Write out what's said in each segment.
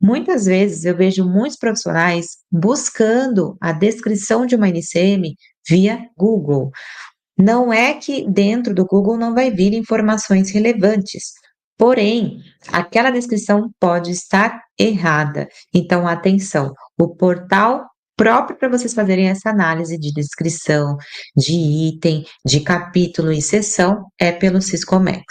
Muitas vezes eu vejo muitos profissionais buscando a descrição de uma NCM via Google. Não é que dentro do Google não vai vir informações relevantes, porém, aquela descrição pode estar errada. Então, atenção, o portal próprio para vocês fazerem essa análise de descrição, de item, de capítulo e seção é pelo Syscomex.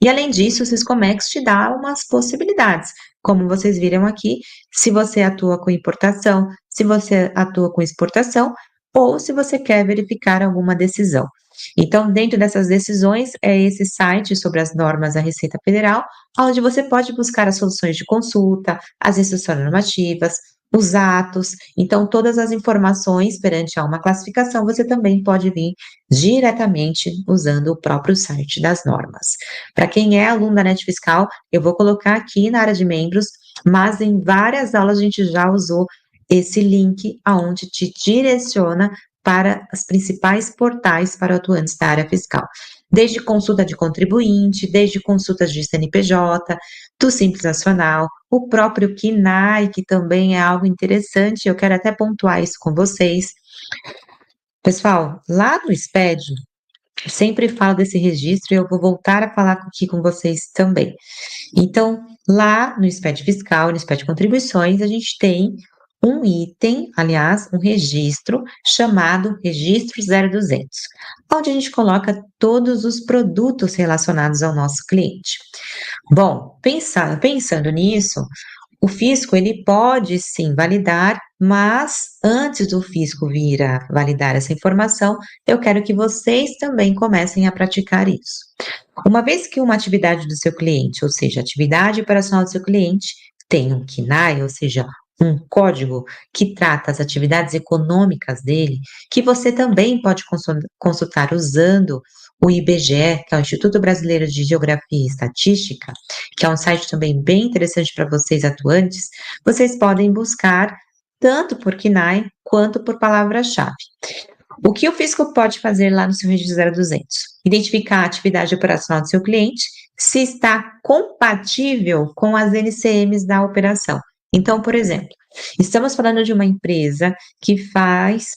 E além disso, o Syscomex te dá umas possibilidades, como vocês viram aqui, se você atua com importação, se você atua com exportação, ou se você quer verificar alguma decisão. Então, dentro dessas decisões, é esse site sobre as normas da Receita Federal, onde você pode buscar as soluções de consulta, as instruções normativas, os atos. Então, todas as informações perante a uma classificação, você também pode vir diretamente usando o próprio site das normas. Para quem é aluno da Net Fiscal, eu vou colocar aqui na área de membros, mas em várias aulas a gente já usou esse link aonde te direciona para os principais portais para atuantes da área fiscal. Desde consulta de contribuinte, desde consultas de CNPJ, do Simples Nacional, o próprio KNAI, que também é algo interessante, eu quero até pontuar isso com vocês. Pessoal, lá no SPED, sempre falo desse registro e eu vou voltar a falar aqui com vocês também. Então, lá no SPED Fiscal, no SPED Contribuições, a gente tem um item, aliás, um registro chamado Registro 0200, onde a gente coloca todos os produtos relacionados ao nosso cliente. Bom, pensando nisso, o fisco ele pode sim validar, mas antes do fisco vir a validar essa informação, eu quero que vocês também comecem a praticar isso. Uma vez que uma atividade do seu cliente, ou seja, a atividade operacional do seu cliente, tem um KNAI, ou seja, um código que trata as atividades econômicas dele, que você também pode consultar usando o IBGE, que é o Instituto Brasileiro de Geografia e Estatística, que é um site também bem interessante para vocês atuantes, vocês podem buscar tanto por KNAI quanto por palavra-chave. O que o fisco pode fazer lá no seu registro 0200? Identificar a atividade operacional do seu cliente, se está compatível com as NCMs da operação. Então, por exemplo, estamos falando de uma empresa que faz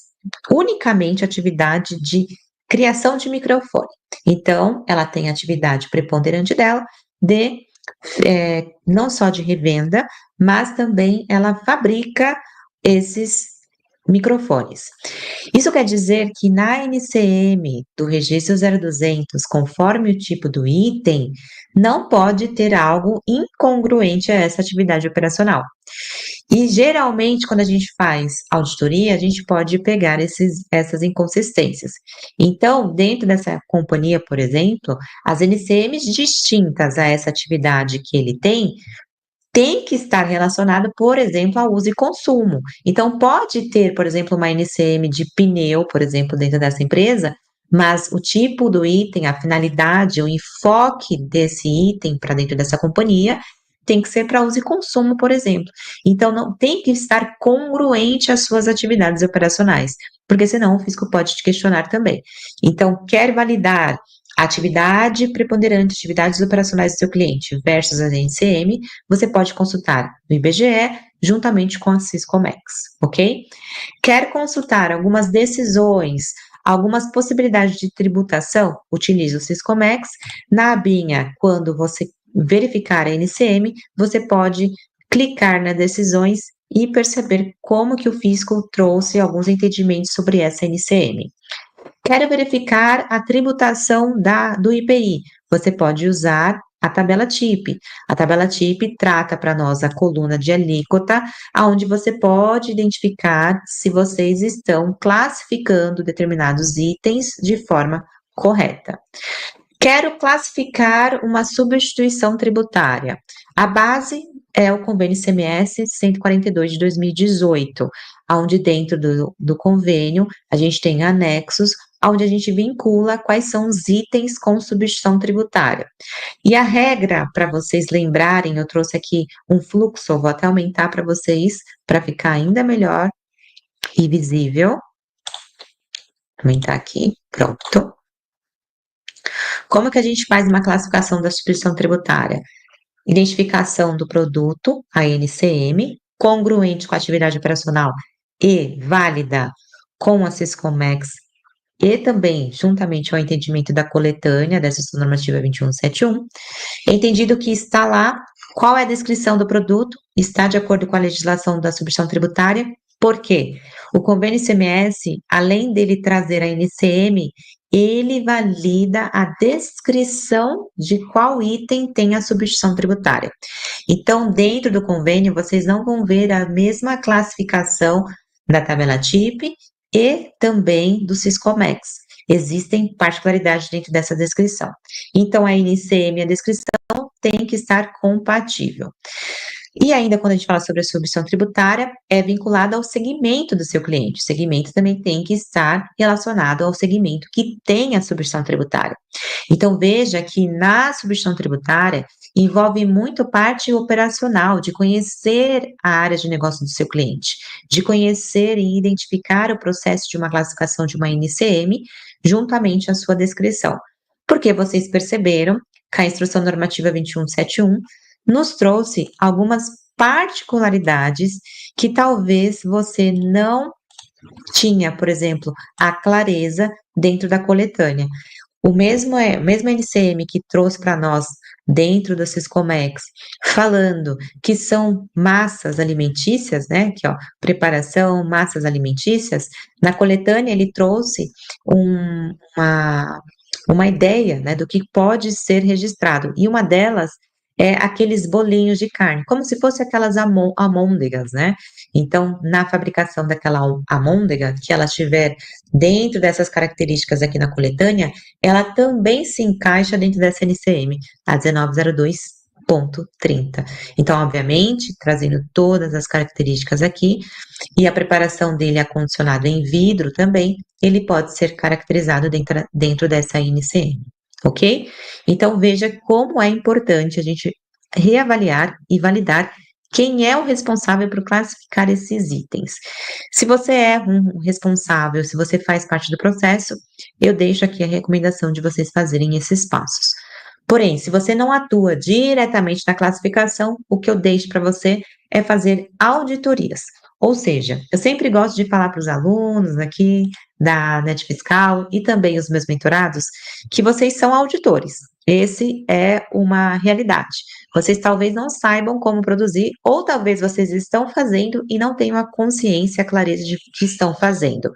unicamente atividade de criação de microfone. Então, ela tem a atividade preponderante dela de não só de revenda, mas também ela fabrica esses microfones. Isso quer dizer que na NCM do registro 0200, conforme o tipo do item, não pode ter algo incongruente a essa atividade operacional. E geralmente, quando a gente faz auditoria, a gente pode pegar essas inconsistências. Então, dentro dessa companhia, por exemplo, as NCMs distintas a essa atividade que ele tem que estar relacionado, por exemplo, ao uso e consumo. Então, pode ter, por exemplo, uma NCM de pneu, por exemplo, dentro dessa empresa, mas o tipo do item, a finalidade, o enfoque desse item para dentro dessa companhia tem que ser para uso e consumo, por exemplo. Então, não tem que estar congruente às suas atividades operacionais, porque senão o fisco pode te questionar também. Então, quer validar a atividade preponderante, atividades operacionais do seu cliente versus a NCM, você pode consultar no IBGE juntamente com a Syscomex, ok? Quer consultar algumas decisões, algumas possibilidades de tributação? Utilize o Syscomex. Na abinha, quando você verificar a NCM, você pode clicar nas decisões e perceber como que o fisco trouxe alguns entendimentos sobre essa NCM. Quero verificar a tributação do IPI. Você pode usar a tabela TIP. A tabela TIP trata para nós a coluna de alíquota, onde você pode identificar se vocês estão classificando determinados itens de forma correta. Quero classificar uma substituição tributária. A base é o convênio ICMS 142 de 2018, onde dentro do convênio a gente tem anexos, onde a gente vincula quais são os itens com substituição tributária. E a regra, para vocês lembrarem, eu trouxe aqui um fluxo, vou até aumentar para vocês, para ficar ainda melhor e visível. Aumentar aqui, pronto. Como que a gente faz uma classificação da substituição tributária? identificação do produto, a NCM, congruente com a atividade operacional e válida com a Siscomex e também juntamente ao entendimento da coletânea da Gestão Normativa 2171, entendido que está lá qual é a descrição do produto, está de acordo com a legislação da substituição tributária, porque o convênio ICMS, além dele trazer a NCM, ele valida a descrição de qual item tem a substituição tributária. Então, dentro do convênio, vocês não vão ver a mesma classificação da tabela TIP e também do Siscomex. Existem particularidades dentro dessa descrição. Então, a NCM e a descrição tem que estar compatível. E ainda quando a gente fala sobre a substituição tributária, é vinculada ao segmento do seu cliente. O segmento também tem que estar relacionado ao segmento que tem a substituição tributária. Então, veja que na substituição tributária envolve muito parte operacional, de conhecer a área de negócio do seu cliente, de conhecer e identificar o processo de uma classificação de uma NCM juntamente à sua descrição. Porque vocês perceberam que a Instrução Normativa 2171 nos trouxe algumas particularidades que talvez você não tinha, por exemplo, a clareza dentro da coletânea. O mesmo NCM que trouxe para nós dentro do Siscomex, falando que são massas alimentícias, né? Que ó, preparação, massas alimentícias. Na coletânea ele trouxe uma ideia, né, do que pode ser registrado. E uma delas é aqueles bolinhos de carne, como se fosse aquelas amôndegas, né? Então, na fabricação daquela amôndega, que ela estiver dentro dessas características aqui na coletânea, ela também se encaixa dentro dessa NCM, a 1902.30. Então, obviamente, trazendo todas as características aqui, e a preparação dele acondicionado em vidro também, ele pode ser caracterizado dentro dessa NCM, ok? Então, veja como é importante a gente reavaliar e validar quem é o responsável por classificar esses itens. Se você é um responsável, se você faz parte do processo, eu deixo aqui a recomendação de vocês fazerem esses passos. Porém, se você não atua diretamente na classificação, o que eu deixo para você é fazer auditorias. Ou seja, eu sempre gosto de falar para os alunos aqui da Net Fiscal e também os meus mentorados que vocês são auditores. Esse é uma realidade. Vocês talvez não saibam como produzir, ou talvez vocês estão fazendo e não tenham a consciência, a clareza de que estão fazendo.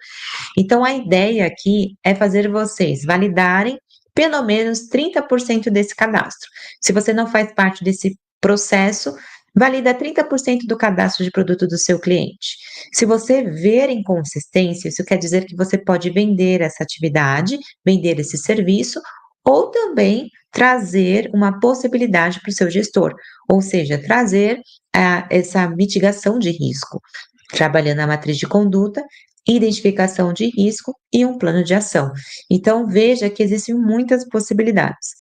Então, a ideia aqui é fazer vocês validarem pelo menos 30% desse cadastro. Se você não faz parte desse processo, valida 30% do cadastro de produto do seu cliente. Se você ver inconsistência, isso quer dizer que você pode vender essa atividade, vender esse serviço, ou também trazer uma possibilidade para o seu gestor, ou seja, trazer essa mitigação de risco, trabalhando a matriz de conduta, identificação de risco e um plano de ação. Então, veja que existem muitas possibilidades.